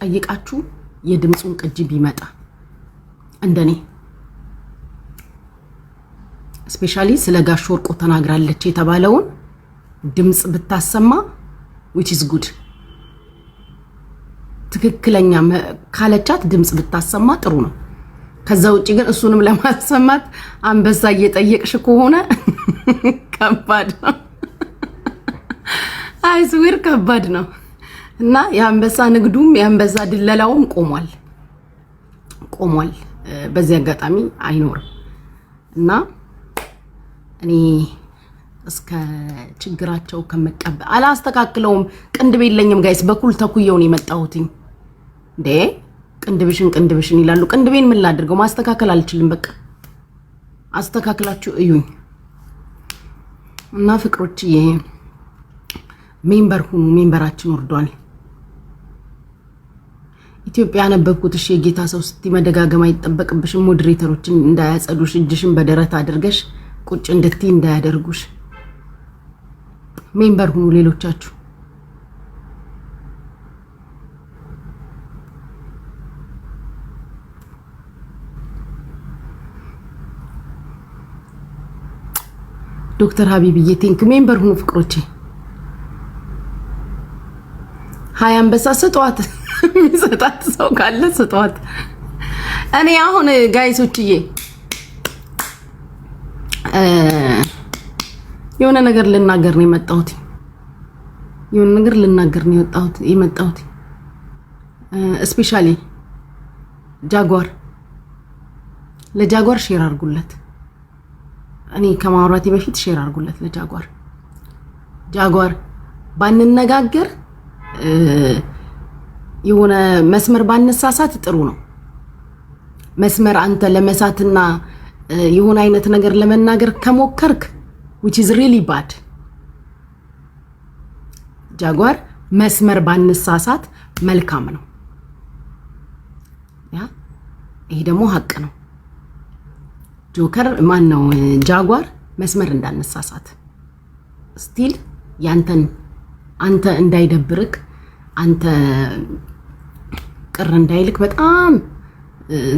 ጠይቃችሁ የድምጹን ቅጂ ቢመጣ እንደኔ ስፔሻሊ ስለ ጋሽ ወርቁ ተናግራለች የተባለውን ድምጽ ብታሰማ which is good ትክክለኛ ካለቻት ድምጽ ብታሰማ ጥሩ ነው ከዛ ውጪ ግን እሱንም ለማሰማት አንበሳ እየጠየቅሽ ከሆነ ከባድ ነው አይስዌር ከባድ ነው እና የአንበሳ ንግዱም የአንበሳ ድለላውም ቆሟል በዚህ አጋጣሚ አይኖርም እና እኔ እስከ ችግራቸው ከመቀበል አላስተካክለውም ቅንድብ የለኝም ጋይስ በኩል ተኩየው ነው የመጣሁት እንዴ ቅንድብሽን ይላሉ ቅንድቤን ምን ላድርገው ማስተካከል አልችልም በቃ አስተካክላችሁ እዩኝ እና ፍቅሮች ሜምበር ሁኑ ሜምበራችን ወርዷል ኢትዮጵያ ነበርኩት እሺ የጌታ ሰው ስቲ መደጋገም አይተበቅብሽም ሞዴሬተሮችን እንዳያጸዱሽ እጅሽን በደረት አድርገሽ ቁጭ እንድትይ እንዳያደርጉሽ ሜምበር ሁኑ ሌሎቻችሁ ዶክተር ሀቢብዬ ቲንክ ሜምበር ሁኑ ፍቅሮቼ ሃይ አንበሳ ስጧት ሰጣት ሰው ካለ ስጧት እኔ አሁን ጋይሶችዬ የሆነ ነገር ልናገር ነው የመጣሁት ስፔሻሊ ለጃጓር ሼር አድርጉለት እኔ ከማውራቴ በፊት ሼር አድርጉለት ለጃጓር ባንነጋገር የሆነ መስመር ባነሳሳት ጥሩ ነው መስመር አንተ ለመሳትና የሆነ አይነት ነገር ለመናገር ከሞከርክ which is really bad ጃጓር መስመር ባነሳሳት መልካም ነው ያ ይሄ ደግሞ ሀቅ ነው ጆከር ማን ነው ጃጓር መስመር እንዳነሳሳት ስቲል አንተ እንዳይደብርክ አንተ ቅር እንዳይልክ በጣም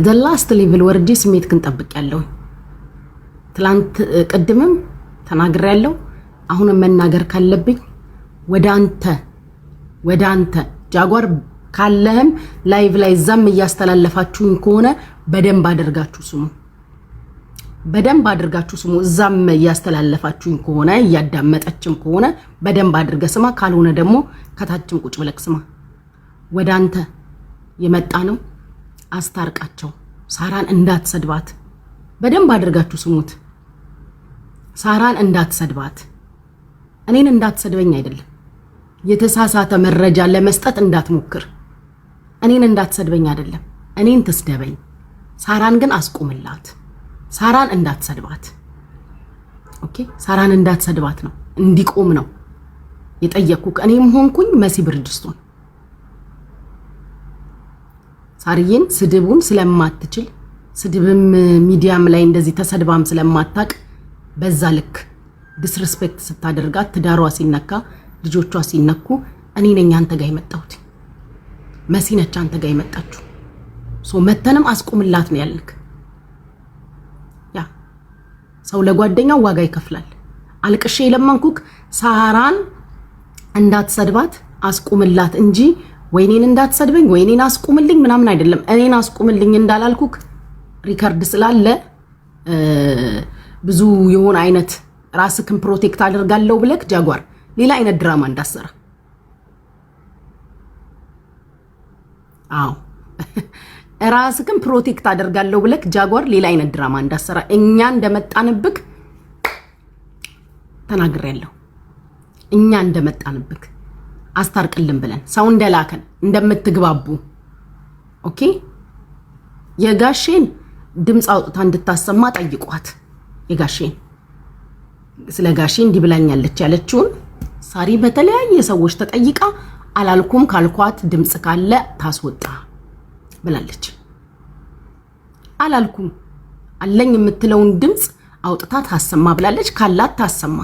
the last level ወርጄ ስሜትክን ጠብቄያለሁ ትላንት ቀድመም ተናግሬያለሁ አሁንም መናገር ካለብኝ ወደ አንተ ጃጓር ካለህም ላይቭ ላይ ዛም እያስተላለፋችሁኝ ከሆነ በደንብ አድርጋችሁ ስሙ ዛም እያስተላለፋችሁኝ ከሆነ እያዳመጠችም ከሆነ በደንብ አድርገ ስማ ካልሆነ ደግሞ ከታችም ቁጭ ብለክ ስማ ወደ አንተ የመጣ ነው አስታርቃቸው ሳራን እንዳትሰድባት በደንብ አድርጋችሁ ስሙት ሳራን እንዳትሰድባት እኔን እንዳትሰድበኝ አይደለም የተሳሳተ መረጃ ለመስጠት እንዳትሞክር እኔን እንዳትሰድበኝ አይደለም እኔን ተስደበኝ ሳራን ግን አስቆምላት ሳራን እንዳትሰድባት ኦኬ ሳራን እንዳትሰድባት ነው እንዲቆም ነው የጠየቅኩክ እኔም ሆንኩኝ መሲ ብርጅስቶን ሳርዬን ስድቡን ስለማትችል ስድብም ሚዲያም ላይ እንደዚህ ተሰድባም ስለማታቅ በዛ ልክ ዲስሪስፔክት ስታደርጋት ትዳሯ ሲነካ ልጆቿ ሲነኩ እኔ ነኝ አንተ ጋር የመጣሁት መሲ ነች አንተ ጋር የመጣችሁ ሶ መተንም አስቆምላት ነው ያልክ ያ ሰው ለጓደኛው ዋጋ ይከፍላል አልቅሼ ለማንኩክ ሳራን እንዳትሰድባት አስቆምላት እንጂ ወይኔን እንዳትሰድበኝ ወይኔን አስቆምልኝ ምናምን አይደለም እኔን አስቆምልኝ እንዳላልኩክ ሪካርድ ስላለ ብዙ የሆነ አይነት ራስክን ፕሮቴክት አድርጋለሁ ብለክ ጃጓር ሌላ አይነት ድራማ እንዳሰራ አዎ ራስክን ፕሮቴክት አድርጋለሁ ብለክ ጃጓር ሌላ አይነት ድራማ እንዳሰራ እኛ እንደመጣንብክ ተናግሬያለሁ እኛ እንደመጣንብክ አስታርቅልን ብለን ሰው እንደላከን እንደምትግባቡ ኦኬ የጋሼን ድምጽ አውጥታ እንድታሰማ ጠይቋት የጋሼን ስለ ጋሼ እንዲብላኛለች ያለችውን ሳሪ በተለያየ ሰዎች ተጠይቃ አላልኩም ካልኳት ድምጽ ካለ ታስወጣ ብላለች አላልኩም አለኝ የምትለውን ድምጽ አውጥታ ታሰማ ብላለች ካላት ታሰማ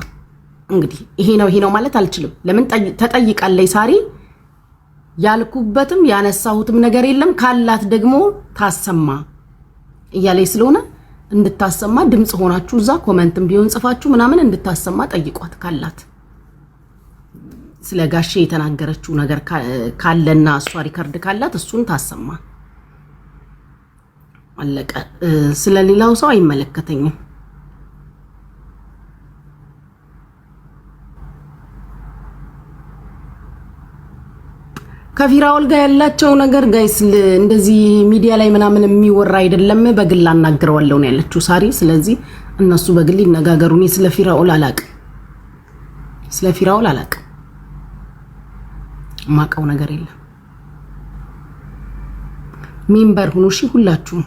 እንግዲህ ይሄ ነው ማለት አልችልም ለምን ተጠይቃለች ሳሪ ያልኩበትም ያነሳሁትም ነገር የለም ካላት ደግሞ ታሰማ እያለይ ስለሆነ እንድታሰማ ድምጽ ሆናችሁ እዛ ኮሜንትም ቢሆን ጽፋችሁ ምናምን እንድታሰማ ጠይቋት ካላት ስለ ጋሼ የተናገረችው ነገር ካለና እሷ ሪከርድ ካላት እሱን ታሰማ አለቀ ስለሌላው ሰው አይመለከተኝም ከፊራውል ጋር ያላቸው ነገር ጋይስ እንደዚህ ሚዲያ ላይ ምናምን የሚወራ አይደለም በግል አናግረዋለሁ ነው ያለችው ሳሪ ስለዚህ እነሱ በግል ይነጋገሩኝ ስለ ፊራውል አላቅ ማቀው ነገር የለም ሜምበር ሁኑ እሺ ሁላችሁ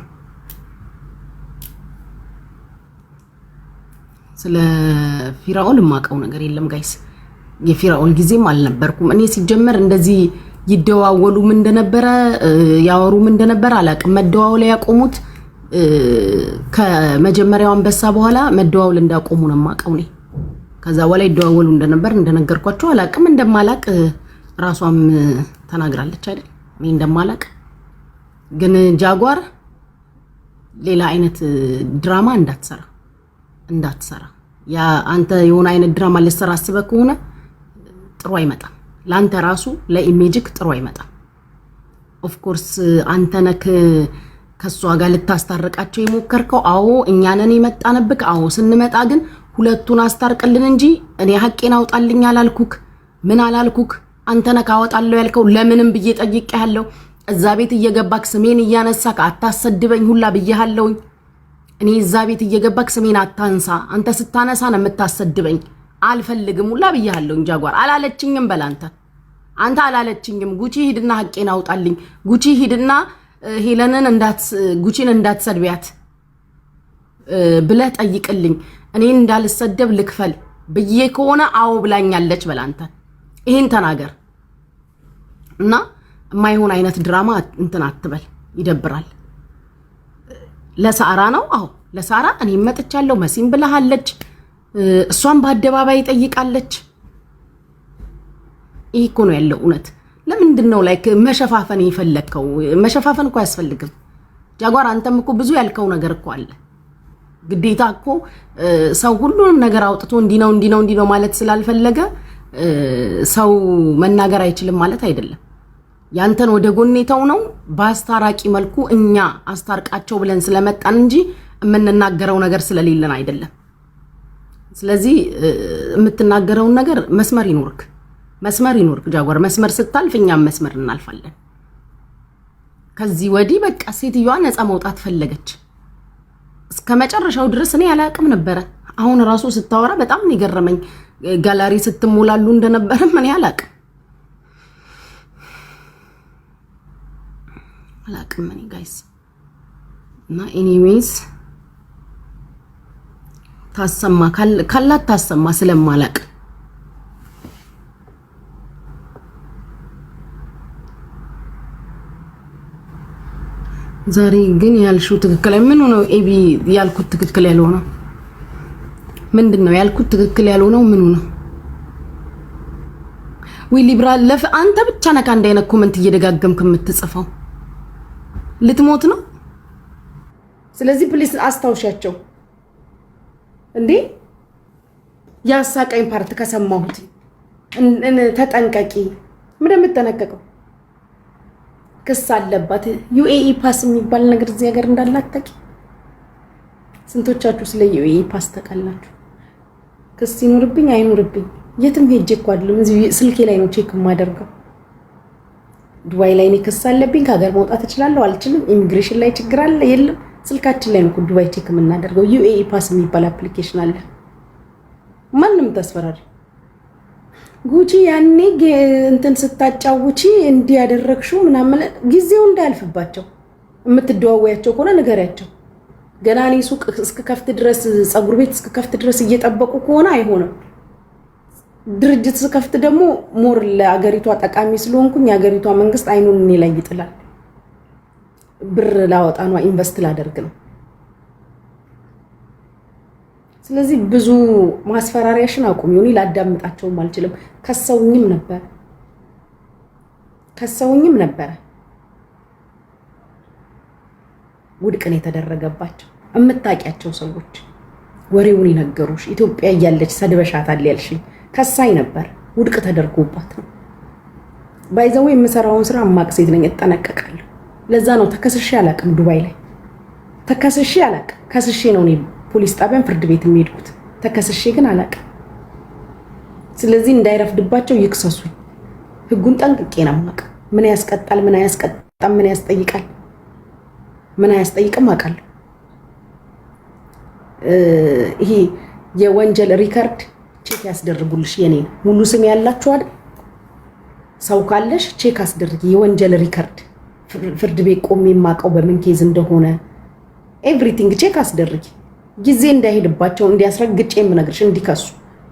ስለ ፊራውል ማቀው ነገር የለም ጋይስ የፊራውል ጊዜም አልነበርኩም እኔ ሲጀመር እንደዚህ ይደዋወሉ ምን እንደነበረ ያወሩ ምን እንደነበረ አላቅም መደዋወል ያቆሙት ከመጀመሪያው አንበሳ በኋላ መደዋወል እንዳቆሙ ነው ማቀው ነኝ ከዛ በኋላ ይደዋወሉ እንደነበር እንደነገርኳችሁ አላቅም እንደማላቅ ራሷም ተናግራለች አይደል እኔ እንደማላቅ ግን ጃጓር ሌላ አይነት ድራማ እንዳትሰራ ያ አንተ የሆነ አይነት ድራማ ልትሰራ አስበህ ከሆነ ጥሩ አይመጣም ላንተ ራሱ ለኢሜጅክ ጥሩ አይመጣም ኦፍ ኮርስ አንተ ነክ ከሷ ጋር ልታስታርቃቸው የሞከርከው አዎ እኛ ነን የመጣንብክ አዎ ስንመጣ ግን ሁለቱን አስታርቅልን እንጂ እኔ ሐቄን አውጣልኝ አላልኩክ ምን አላልኩክ አንተ ነክ አወጣለው ያልከው ለምንም ብዬ ጠይቄያለሁ እዛ ቤት እየገባክ ስሜን እያነሳክ አታሰድበኝ ሁላ ብዬሃለሁ እኔ እዛ ቤት እየገባክ ስሜን አታንሳ አንተ ስታነሳ ነው የምታሰድበኝ አልፈልግም ሁላ ብዬሃለሁ ጃጓር አላለችኝም በላንተ አንተ አላለችኝም ጉቺ ሂድና ሐቄን አውጣልኝ ጉቺ ሂድና ሄለንን ጉቺን እንዳትሰድቢያት ብለህ ጠይቅልኝ እኔን እንዳልሰደብ ልክፈል ብዬ ከሆነ አዎ ብላኛለች በላንተ ይሄን ተናገር እና ማይሆን አይነት ድራማ እንትን አትበል ይደብራል ለሳራ ነው አዎ ለሳራ እኔ መጥቻለሁ መሲም ብለሃለች እሷን በአደባባይ ጠይቃለች ይሄ እኮ ነው ያለው እውነት ለምንድነው ላይክ መሸፋፈን ይፈልከው መሸፋፈን እኮ ያስፈልግም ጃጓር አንተም እኮ ብዙ ያልከው ነገር እኮ አለ ግዴታ እኮ ሰው ሁሉንም ነገር አውጥቶ እንዲነው ማለት ስላልፈለገ ሰው መናገር አይችልም ማለት አይደለም ያንተን ወደ ጎኔታው ነው ባስታራቂ መልኩ እኛ አስታርቃቸው ብለን ስለመጣን እንጂ የምንናገረው ነገር ስለሌለን አይደለም ስለዚህ የምትናገረውን ነገር መስመር ይኖርክ ጃጓር መስመር ስታልፍ እኛም መስመር እናልፋለን ከዚህ ወዲህ በቃ ሴትዮዋ ነፃ መውጣት ፈለገች እስከ መጨረሻው ድረስ እኔ ያላቅም ነበር አሁን ራሱ ስታወራ በጣም ነው ይገረመኝ ጋላሪ ስትሞላሉ እንደነበር ምን ያላቅም እኔ ጋይስ እና ኤኒዌይስ ታሰማ ካላት ታሰማ ስለማላቅ ዛሬ ግን ያልሽው ትክክል ምን ነው ኤቢ ያልኩት ትክክል ያልሆነው ምንድነው ያልኩት ትክክል ያልሆነው ምን ነው ወይ ሊብራል ለፍ አንተ ብቻ ነካ እንዳይነ ኮሜንት እየደጋገምክ የምትጽፈው ልትሞት ነው ስለዚህ ፕሊስ አስታውሻቸው እንዴ ያሳቀኝ ፓርት ከሰማሁት ተጠንቀቂ ምን እንደምትጠነቀቀው ክስ አለባት ዩኤኢ ፓስ የሚባል ነገር እዚህ ሀገር እንዳላጠቂ ስንቶቻችሁ ስለ ዩኤኢ ፓስ ተቀላችሁ ክስ ይኖርብኝ አይኖርብኝ የትም ሄጄ እኮ አይደለም እዚህ ስልኬ ላይ ነው ቼክ የማደርገው ዱባይ ላይ ክስ አለብኝ ከሀገር መውጣት እችላለሁ አልችልም ኢሚግሬሽን ላይ ችግር አለ የለም ስልካችን ላይ ነው ዱባይ ቼክ የምናደርገው ዩኤኢ ፓስ የሚባል አፕሊኬሽን አለ ማንንም ተስፈራሪ ጉቺ ያኔ እንትን ስታጫውቺ እንዲያደረግሽው ምናምን ጊዜው እንዳልፍባቸው የምትደዋወያቸው ከሆነ ንገሪያቸው ገና እኔ ሱቅ እስከ ከፍት ድረስ ጸጉር ቤት እስከ ከፍት ድረስ እየጠበቁ ከሆነ አይሆንም ድርጅት ስከፍት ደግሞ ሞር ለአገሪቷ ጠቃሚ ስለሆንኩኝ የአገሪቷ መንግስት አይኑን እኔ ላይ ይጥላል ብር ላወጣ ነው ኢንቨስት ላደርግ ነው ስለዚህ ብዙ ማስፈራሪያሽን አቁም ይሁን ላዳምጣቸውም አልችልም ከሰውኝም ነበር ከሰውኝም ነበረ ውድቅን የተደረገባቸው የምታውቂያቸው ሰዎች ወሬውን ይነገሩሽ። ኢትዮጵያ እያለች ሰድበሻታል ያልሽኝ ከሳይ ነበር ውድቅ ተደርጎባት ነው። ባይዘው የምሰራውን ስራ ማቅ ሴት ነኝ፣ እጠነቀቃለሁ። ለዛ ነው ተከስሼ አላቅም። ዱባይ ላይ ተከስሼ አላቅም። ከስሼ ነው እኔ ፖሊስ ጣቢያን ፍርድ ቤት የሚሄድኩት፣ ተከስሼ ግን አላቅም። ስለዚህ እንዳይረፍድባቸው ይክሰሱኝ። ህጉን ጠንቅቄ ነው ማቅ። ምን ያስቀጣል፣ ምን አያስቀጣም፣ ምን ያስጠይቃል፣ ምን አያስጠይቅም አውቃለሁ። ይሄ የወንጀል ሪከርድ ቼክ ያስደርጉልሽ። የኔ ሙሉ ስም ያላችሁ አይደል? ሰው ካለሽ ቼክ አስደርጊ። የወንጀል ሪከርድ ፍርድ ቤት ቆሜ የማውቀው በምን ኬዝ እንደሆነ ኤቭሪቲንግ ቼክ አስደርጊ። ጊዜ እንዳይሄድባቸው እንዲያስረግጬ የምነግርሽ እንዲከሱ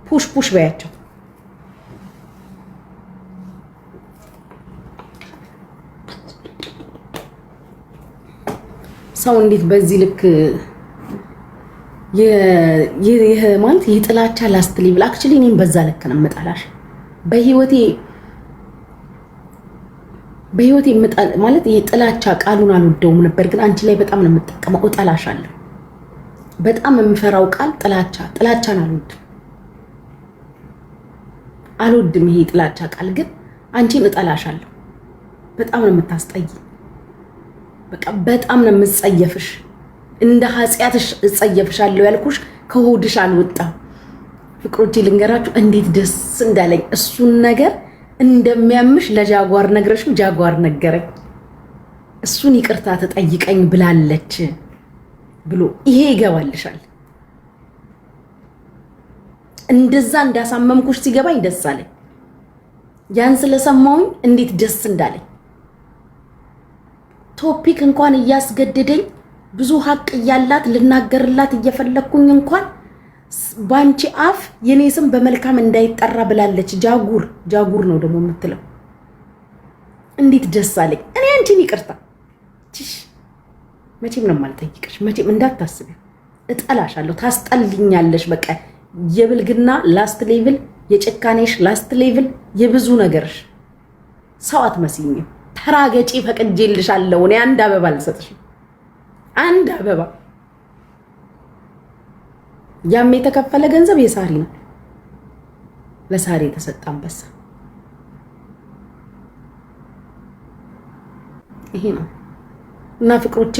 ፑሽ ፑሽ በያቸው። ሰው እንዴት በዚህ ልክ ማለት የጥላቻ ላስት ሊብል አክቹሊ እኔም በዛ ልክ ነው የምጠላሽ። በህይወቴ ማለት የጥላቻ ቃሉን አልወደውም ነበር፣ ግን አንቺ ላይ በጣም ነው የምጠቀመው። እጠላሻለሁ። በጣም የምፈራው ቃል ጥላቻን አልወድም። ይሄ ጥላቻ ቃል ግን አንቺን እጠላሻለሁ። በጣም ነው የምታስጠይ። በቃ በጣም ነው የምጸየፍሽ። እንደ ኃጢያትሽ እጸየፍሻለሁ ያልኩሽ ከሆድሽ አልወጣም። ፍቅሮቼ ልንገራችሁ እንዴት ደስ እንዳለኝ። እሱን ነገር እንደሚያምሽ ለጃጓር ነግረሽው ጃጓር ነገረኝ። እሱን ይቅርታ ተጠይቀኝ ብላለች ብሎ ይሄ ይገባልሻል። እንደዛ እንዳሳመምኩሽ ሲገባኝ ደስ አለኝ። ያን ስለሰማሁኝ እንዴት ደስ እንዳለኝ ቶፒክ እንኳን እያስገደደኝ ብዙ ሀቅ እያላት ልናገርላት እየፈለኩኝ እንኳን ባንቺ አፍ የኔ ስም በመልካም እንዳይጠራ ብላለች። ጃጉር ነው ደግሞ የምትለው። እንዴት ደስ አለኝ። እኔ አንቺን ይቅርታ መቼም ነው የማልጠይቅሽ። መቼም እንዳታስቢ። እጠላሻለሁ። ታስጠልኛለሽ። በቃ የብልግና ላስት ሌቭል፣ የጭካኔሽ ላስት ሌቭል፣ የብዙ ነገርሽ ሰው አትመስይኝም። ተራገጪ ፈቅጄልሻለሁ። እኔ አንድ አበባ አልሰጥሽም። አንድ አበባ። ያም የተከፈለ ገንዘብ የሳሪ ነው። ለሳሪ የተሰጠ አንበሳ ይሄ ነው። እና ፍቅሮቼ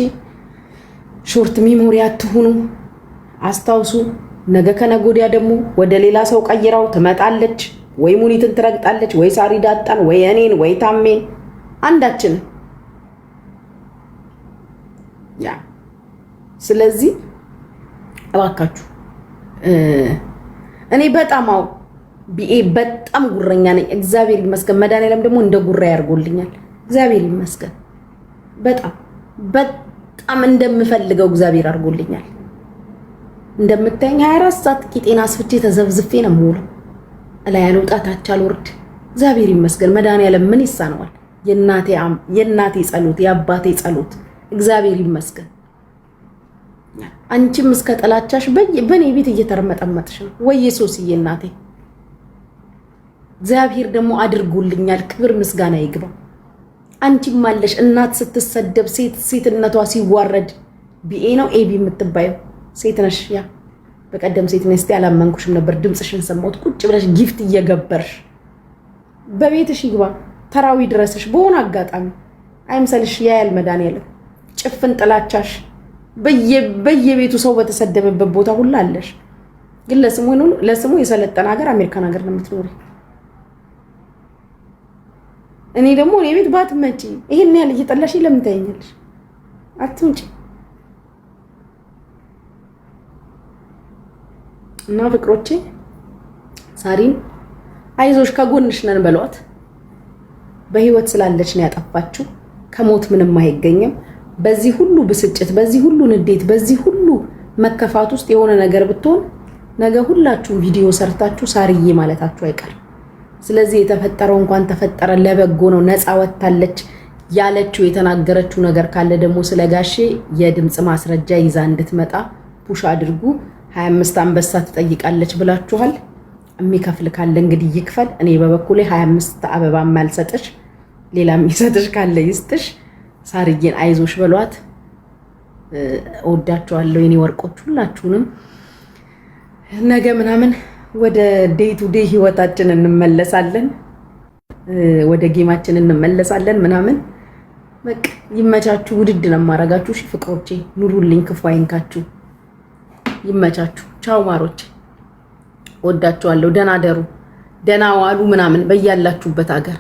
ሾርት ሚሞሪ አትሁኑ። አስታውሱ፣ ነገ ከነገ ወዲያ ደግሞ ወደ ሌላ ሰው ቀይራው ትመጣለች። ወይ ሙኒትን ትረግጣለች፣ ወይ ሳሪ ዳጣን፣ ወይ እኔን፣ ወይ ታሜን፣ አንዳችን ያ። ስለዚህ እባካችሁ እኔ በጣም ጉረኛ ነኝ። እግዚአብሔር ይመስገን። መድኃኒዓለም ደግሞ እንደ ጉራ ያርጎልኛል። እግዚአብሔር ይመስገን። በጣም እንደምፈልገው እግዚአብሔር አርጎልኛል። እንደምታየኝ 24 ሰዓት ቂጤና አስፍቼ ተዘብዝፌ ነው የምውለው። ላይ አልወጣ ታች አልወርድ። እግዚአብሔር ይመስገን። መድኃኒዓለም ምን ይሳነዋል? የእናቴ ጸሎት፣ የአባቴ ጸሎት። እግዚአብሔር ይመስገን። አንቺም እስከ ጠላቻሽ በኔ ቤት እየተረመጠመጥሽ ነው ወይ ሶስዬ እናቴ። እግዚአብሔር ደግሞ አድርጎልኛል። ክብር ምስጋና ይግባው። አንቺም አለሽ እናት ስትሰደብ ሴትነቷ ሲዋረድ ቢኤ ነው ኤቢ የምትባየው ሴት ነሽ። ያ በቀደም ሴት ነሽ እስቲ አላመንኩሽም ነበር። ድምፅሽን ሰማሁት ቁጭ ብለሽ ጊፍት እየገበርሽ። በቤትሽ ይግባ ተራዊ ድረስሽ በሆነ አጋጣሚ አይምሰልሽ። ያያል መድኃኒዓለም ጭፍን ጥላቻሽ በየቤቱ ሰው በተሰደበበት ቦታ ሁሉ አለሽ። ግን ለስሙ የሰለጠነ ሀገር አሜሪካን ሀገር ነው የምትኖሪ። እኔ ደግሞ እኔ ቤት ባትመጪ ይሄን ያህል እየጠላሽ ለምን ታየኛለሽ? አትምጪ። እና ፍቅሮቼ ሳሪን አይዞሽ ከጎንሽ ነን በሏት። በህይወት ስላለች ነው ያጠፋችው። ከሞት ምንም አይገኝም። በዚህ ሁሉ ብስጭት፣ በዚህ ሁሉ ንዴት፣ በዚህ ሁሉ መከፋት ውስጥ የሆነ ነገር ብትሆን ነገ ሁላችሁም ቪዲዮ ሰርታችሁ ሳርዬ ማለታችሁ አይቀርም። ስለዚህ የተፈጠረው እንኳን ተፈጠረ ለበጎ ነው። ነፃ ወጣለች ያለችው የተናገረችው ነገር ካለ ደግሞ ስለጋሼ የድምጽ ማስረጃ ይዛ እንድትመጣ ፑሽ አድርጉ። 25 አንበሳ ትጠይቃለች ብላችኋል። የሚከፍል ካለ እንግዲህ ይክፈል። እኔ በበኩሌ 25 አበባ ማልሰጥሽ ሌላ የሚሰጥሽ ካለ ይስጥሽ። ሳርዬን አይዞሽ በሏት። እወዳችኋለሁ የኔ ወርቆች ሁላችሁንም። ነገ ምናምን ወደ ዴይ ቱ ዴይ ህይወታችን እንመለሳለን፣ ወደ ጌማችን እንመለሳለን ምናምን። በቃ ይመቻችሁ። ውድድ ነው የማረጋችሁ። እሺ ፍቅሮቼ ኑሩልኝ፣ ክፉ አይንካችሁ፣ ይመቻችሁ። ቻው ማሮቼ፣ ወዳችኋለሁ። ደህና ደሩ፣ ደህና ዋሉ ምናምን በያላችሁበት ሀገር